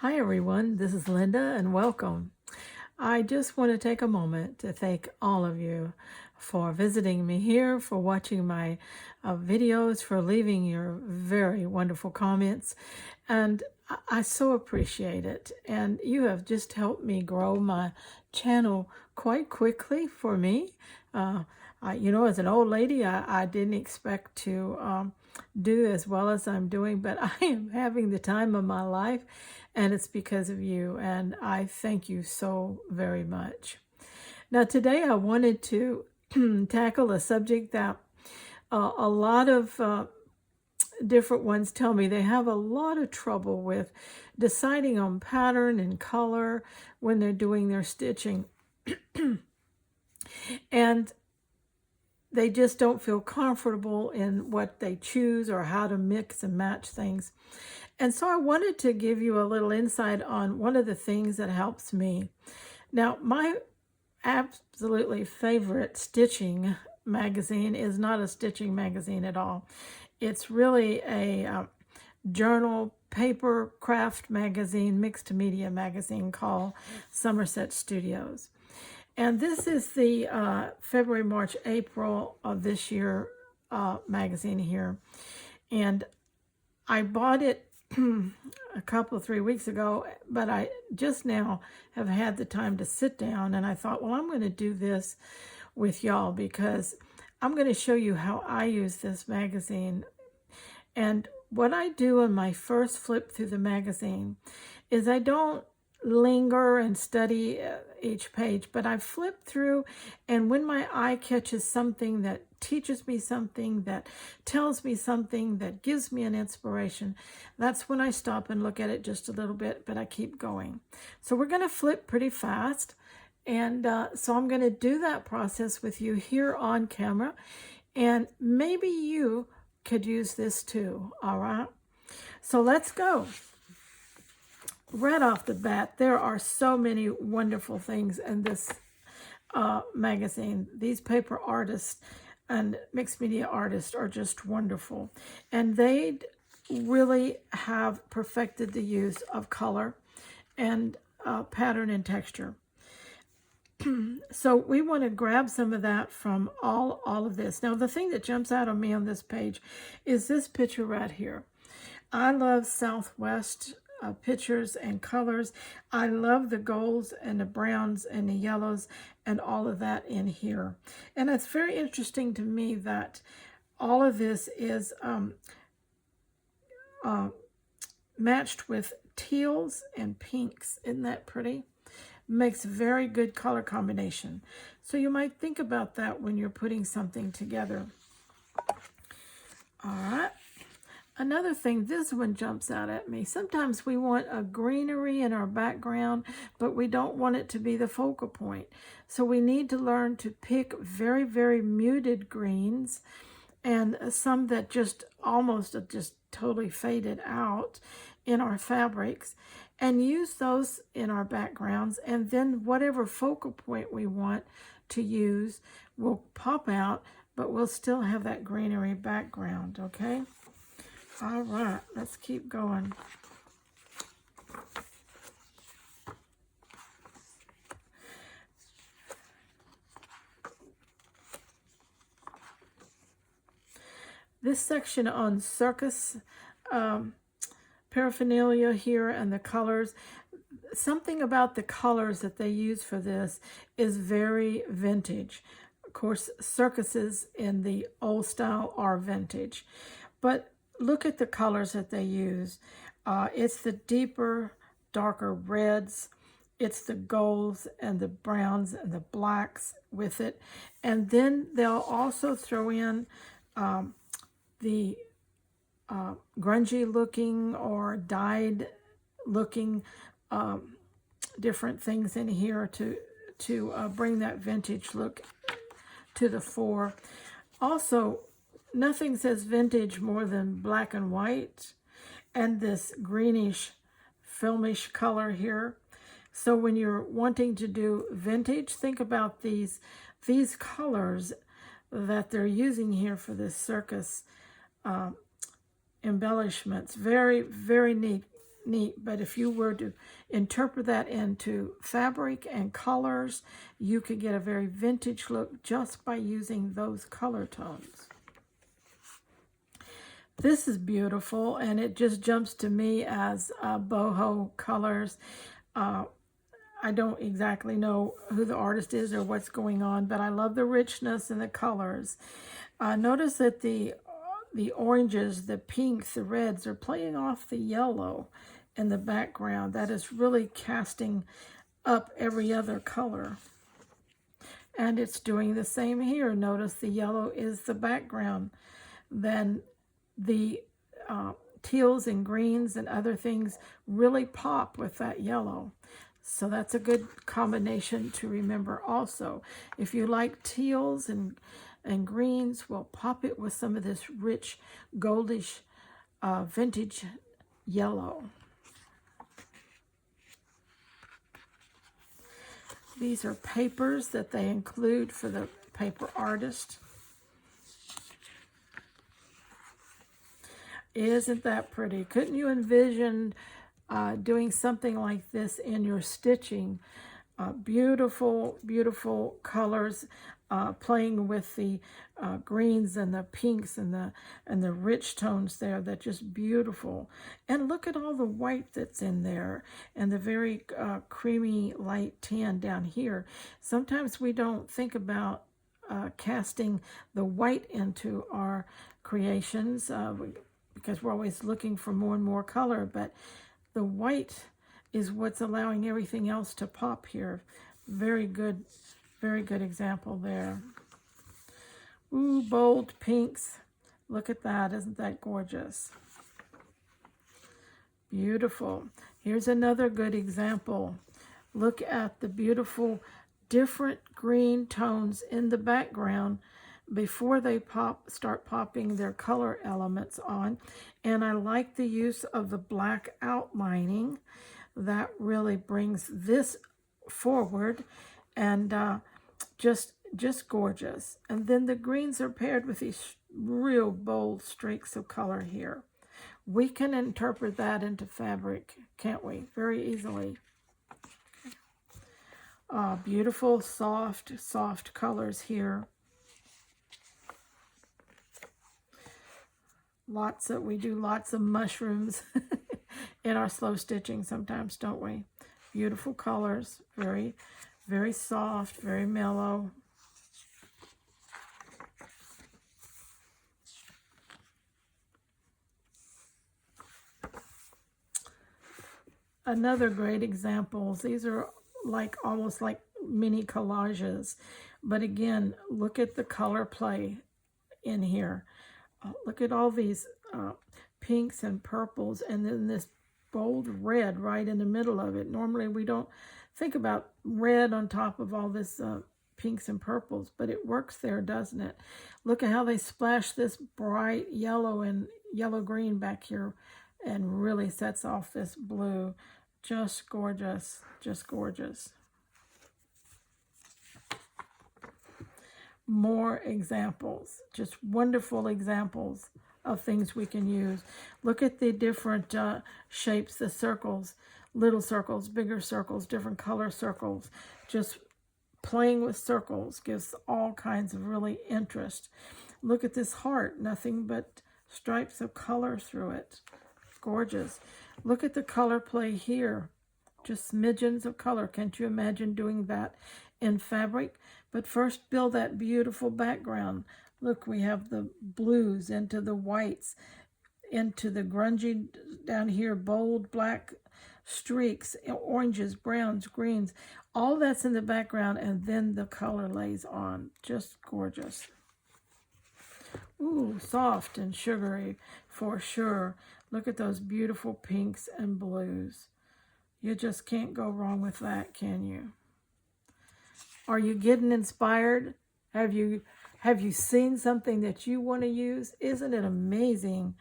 Hi everyone, this is Linda and welcome. I just want to take a moment to thank all of you for visiting me here, for watching my videos, for leaving your very wonderful comments, and I so appreciate it. And you have just helped me grow my channel quite quickly for me. As an old lady, I didn't expect to do as well as I'm doing, but I am having the time of my life, and it's because of you, and I thank you so very much. Now, today I wanted to tackle a subject that a lot of different ones tell me they have a lot of trouble with deciding on pattern and color when they're doing their stitching. And they just don't feel comfortable in what they choose or how to mix and match things. And so I wanted to give you a little insight on one of the things that helps me. Now, my absolutely favorite stitching magazine is not a stitching magazine at all. It's really a journal paper craft magazine, mixed media magazine called Somerset Studios. And this is the February, March, April of this year magazine here. And I bought it a couple of 3 weeks ago, but I just now have had the time to sit down, and I thought, well, I'm going to do this with y'all because I'm going to show you how I use this magazine. And what I do in my first flip through the magazine is I don't linger and study each page, but I flip through, and when my eye catches something that teaches me something, that tells me something, that gives me an inspiration, that's when I stop and look at it just a little bit, but I keep going. So we're going to flip pretty fast, and so I'm going to do that process with you here on camera, and maybe you could use this too. All right, so let's go. Right off the bat, there are so many wonderful things in this magazine. These paper artists and mixed media artists are just wonderful. And they really have perfected the use of color and pattern and texture. So we want to grab some of that from all of this. Now, the thing that jumps out on me on this page is this picture right here. I love Southwest pictures and colors. I love the golds and the browns and the yellows and all of that in here. And it's very interesting to me that all of this is matched with teals and pinks. Isn't that pretty? Makes very good color combination. So you might think about that when you're putting something together. All right. Another thing, this one jumps out at me. Sometimes we want a greenery in our background, but we don't want it to be the focal point. So we need to learn to pick very, very muted greens and some that just almost just totally faded out in our fabrics, and use those in our backgrounds. And then whatever focal point we want to use will pop out, but we'll still have that greenery background, okay? All right, let's keep going. This section on circus paraphernalia here and the colors, something about the colors that they use for this is very vintage. Of course, circuses in the old style are vintage, but look at the colors that they use. It's the deeper, darker reds. It's the golds and the browns and the blacks with it. And then they'll also throw in the grungy looking or dyed looking different things in here to bring that vintage look to the fore. Also, nothing says vintage more than black and white and this greenish filmish color here. So when you're wanting to do vintage, think about these colors that they're using here for this circus embellishments. Very, very neat. neat. But if you were to interpret that into fabric and colors, you could get a very vintage look just by using those color tones. This is beautiful, and it just jumps to me as boho colors. I don't exactly know who the artist is or what's going on, but I love the richness and the colors. Notice that the oranges, the pinks, the reds are playing off the yellow in the background. That is really casting up every other color. And it's doing the same here. Notice the yellow is the background. Then the teals and greens and other things really pop with that yellow. So that's a good combination to remember also. If you like teals and greens, well, pop it with some of this rich goldish vintage yellow. These are papers that they include for the paper artist. Isn't that pretty? Couldn't you envision doing something like this in your stitching? Beautiful, beautiful colors, playing with the greens and the pinks and the rich tones there. That's just beautiful. And look at all the white that's in there, and the very creamy light tan down here. Sometimes we don't think about casting the white into our creations because we're always looking for more and more color, but the white is what's allowing everything else to pop here. Very good example there. Ooh, bold pinks. Look at that. Isn't that gorgeous? Beautiful. Here's another good example. Look at the beautiful different green tones in the background before they start popping their color elements on. And I like the use of the black outlining. That really brings this forward, and just gorgeous. And then the greens are paired with these real bold streaks of color here. We can interpret that into fabric, can't we? Very easily. Beautiful, soft colors here. We do lots of mushrooms in our slow stitching sometimes, don't we? Beautiful colors, very, very soft, very mellow. Another great example. These are almost like mini collages, but again, look at the color play in here. Look at all these pinks and purples, and then this bold red right in the middle of it. Normally we don't think about red on top of all this pinks and purples, but it works there, doesn't it? Look at how they splash this bright yellow and yellow-green back here and really sets off this blue. Just gorgeous, just gorgeous. More examples, just wonderful examples of things we can use. Look at the different shapes, the circles, little circles, bigger circles, different color circles. Just playing with circles gives all kinds of really interest. Look at this heart, nothing but stripes of color through it. Gorgeous. Look at the color play here. Just smidgens of color. Can't you imagine doing that in fabric? But first, build that beautiful background. Look, we have the blues into the whites, into the grungy down here, bold black streaks, oranges, browns, greens. All that's in the background, and then the color lays on. Just gorgeous. Ooh, soft and sugary for sure. Look at those beautiful pinks and blues. You just can't go wrong with that, can you? Are you getting inspired? Have you seen something that you want to use? Isn't it amazing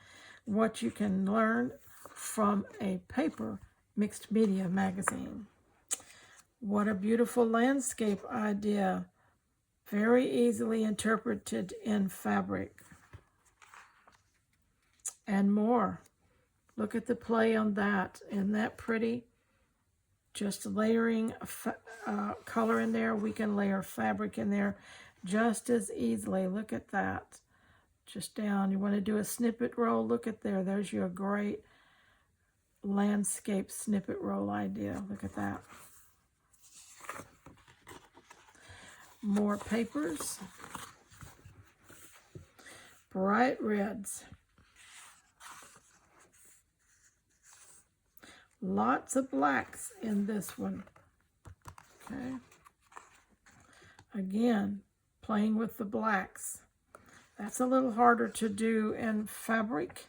what you can learn from a paper mixed media magazine? What a beautiful landscape idea. Very easily interpreted in fabric. And more. Look at the play on that. Isn't that pretty? Just layering color in there. We can layer fabric in there just as easily. Look at that. Just down. You want to do a snippet roll? Look at there. There's your great landscape snippet roll idea. Look at that. More papers. Bright reds. Lots of blacks in this one. Okay. Again, playing with the blacks. That's a little harder to do in fabric,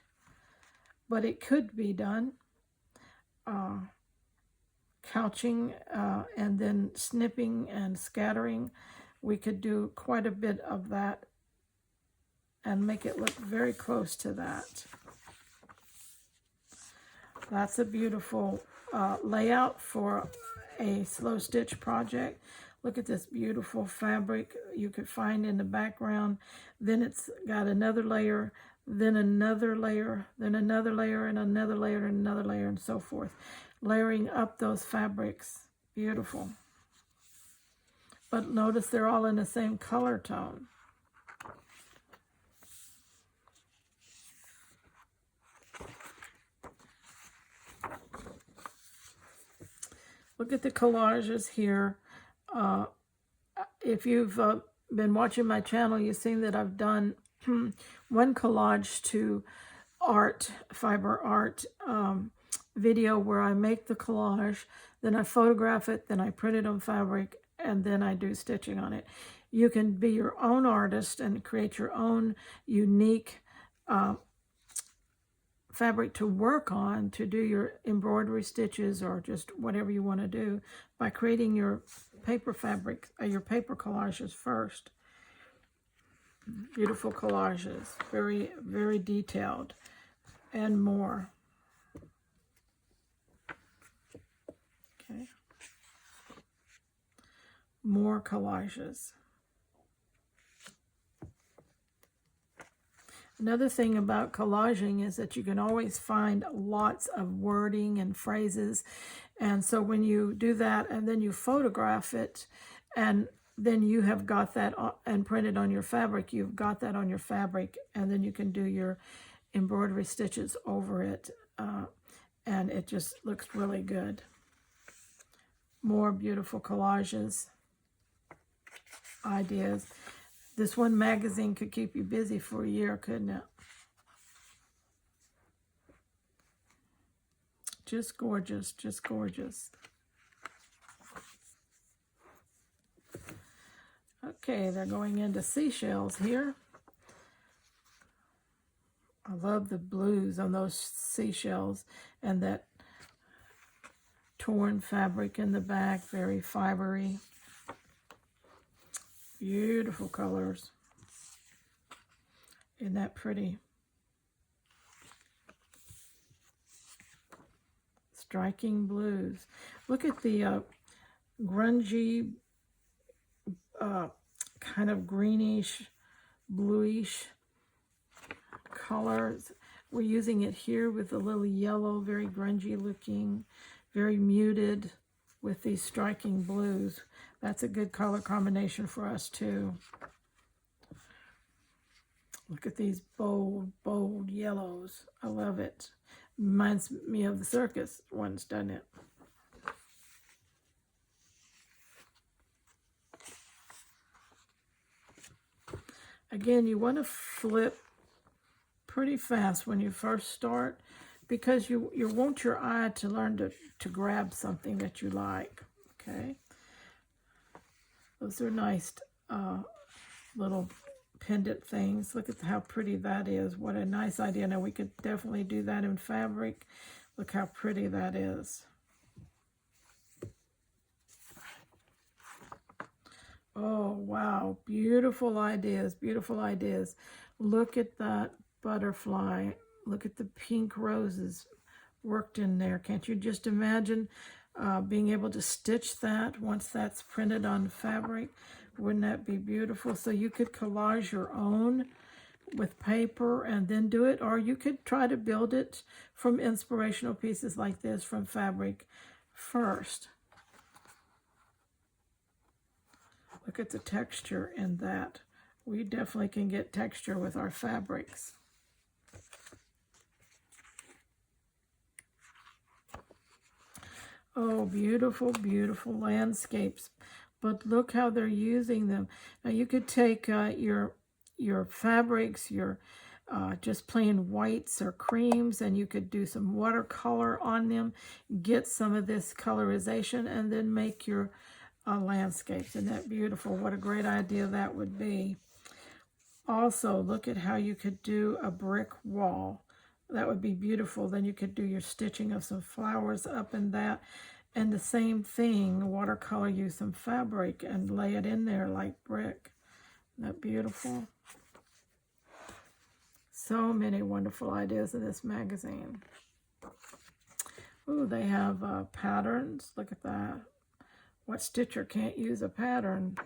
but it could be done. Couching and then snipping and scattering. We could do quite a bit of that and make it look very close to that. That's a beautiful layout for a slow stitch project. Look at this beautiful fabric you could find in the background. Then it's got another layer, then another layer, then another layer, and another layer, and another layer, and so forth. Layering up those fabrics. Beautiful. But notice they're all in the same color tone. Look at the collages here. If you've been watching my channel, you've seen that I've done one collage to art, fiber art video where I make the collage, then I photograph it, then I print it on fabric, and then I do stitching on it. You can be your own artist and create your own unique fabric to work on, to do your embroidery stitches or just whatever you want to do by creating your paper fabric, your paper collages first. Beautiful collages, very, very detailed, and more. Okay. More collages. Another thing about collaging is that you can always find lots of wording and phrases. And so when you do that and then you photograph it and then you have got that and printed on your fabric, you've got that on your fabric, and then you can do your embroidery stitches over it. And it just looks really good. More beautiful collages, ideas. This one magazine could keep you busy for a year, couldn't it? Just gorgeous, just gorgeous. Okay, they're going into seashells here. I love the blues on those seashells and that torn fabric in the back, very fibery. Beautiful colors. Isn't that pretty? Striking blues. Look at the grungy, kind of greenish, bluish colors. We're using it here with a little yellow, very grungy looking, very muted with these striking blues. That's a good color combination for us too. Look at these bold, bold yellows. I love it. Reminds me of the circus ones, doesn't it? Again, you want to flip pretty fast when you first start because you want your eye to learn to grab something that you like, okay? Those are nice little pendant things. Look at how pretty that is. What a nice idea. Now we could definitely do that in fabric. Look how pretty that is. Oh, wow. Beautiful ideas. Beautiful ideas. Look at that butterfly. Look at the pink roses worked in there. Can't you just imagine being able to stitch that once that's printed on fabric? Wouldn't that be beautiful? So you could collage your own with paper and then do it, or you could try to build it from inspirational pieces like this from fabric first. Look at the texture in that. We definitely can get texture with our fabrics. Oh, beautiful, beautiful landscapes. But look how they're using them. Now you could take your fabrics, your just plain whites or creams, and you could do some watercolor on them, get some of this colorization, and then make your landscapes. Isn't that beautiful? What a great idea that would be. Also, look at how you could do a brick wall. That would be beautiful. Then you could do your stitching of some flowers up in that. And the same thing, watercolor, use some fabric and lay it in there like brick. Isn't that beautiful? So many wonderful ideas in this magazine. Ooh, they have patterns. Look at that. What stitcher can't use a pattern?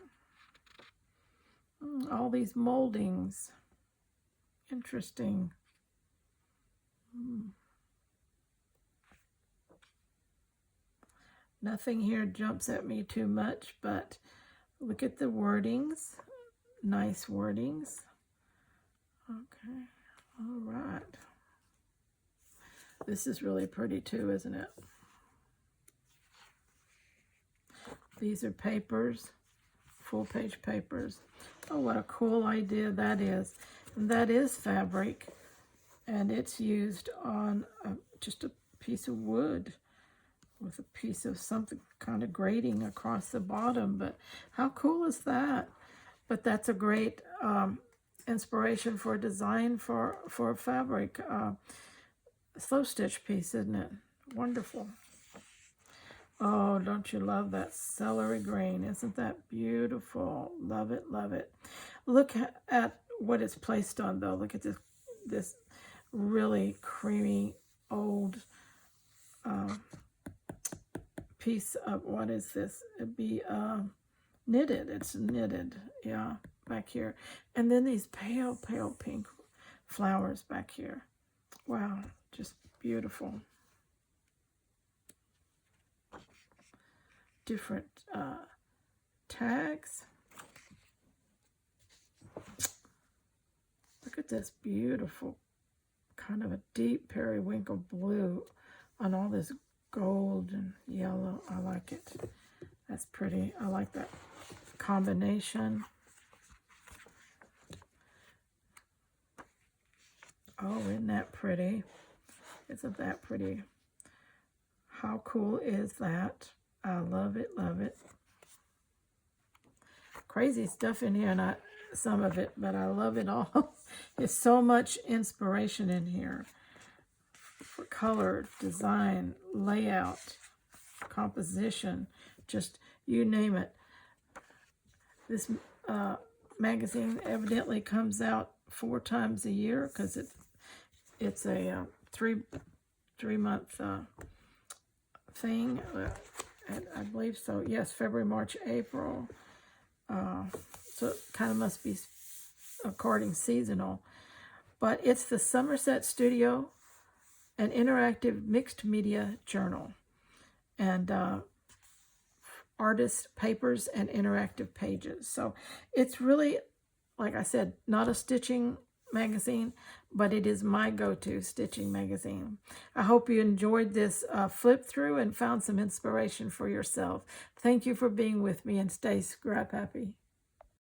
All these moldings. Interesting. Nothing here jumps at me too much, but look at the wordings. Nice wordings. Okay, all right. This is really pretty too, isn't it? These are papers, full-page papers. Oh, what a cool idea that is. And that is fabric, and it's used on just a piece of wood with a piece of something kind of grating across the bottom. But how cool is that? But that's a great inspiration for a design for a fabric slow stitch piece, isn't it? Wonderful. Oh, don't you love that celery green? Isn't that beautiful? Love it, love it. Look at what it's placed on, though. Look at this really creamy old piece of, what is this? It'd be knitted. It's knitted, yeah, back here. And then these pale, pale pink flowers back here. Wow, just beautiful. Different tags. Look at this beautiful kind of a deep periwinkle blue on all this gold and yellow. I like it. That's pretty. I like that combination. Oh, isn't that pretty? Isn't that pretty? How cool is that? I love it, love it. Crazy stuff in here, not some of it, but I love it all. There's so much inspiration in here for color, design, layout, composition, just you name it. This magazine evidently comes out 4 times a year because it's a three-month thing. I believe so. Yes, February, March, April. So it kind of must be according seasonal. But it's the Somerset Studio, an interactive mixed media journal. And artist papers and interactive pages. So it's really, like I said, not a stitching magazine, but it is my go-to stitching magazine. I hope you enjoyed this flip through and found some inspiration for yourself. Thank you for being with me, and stay scrap happy.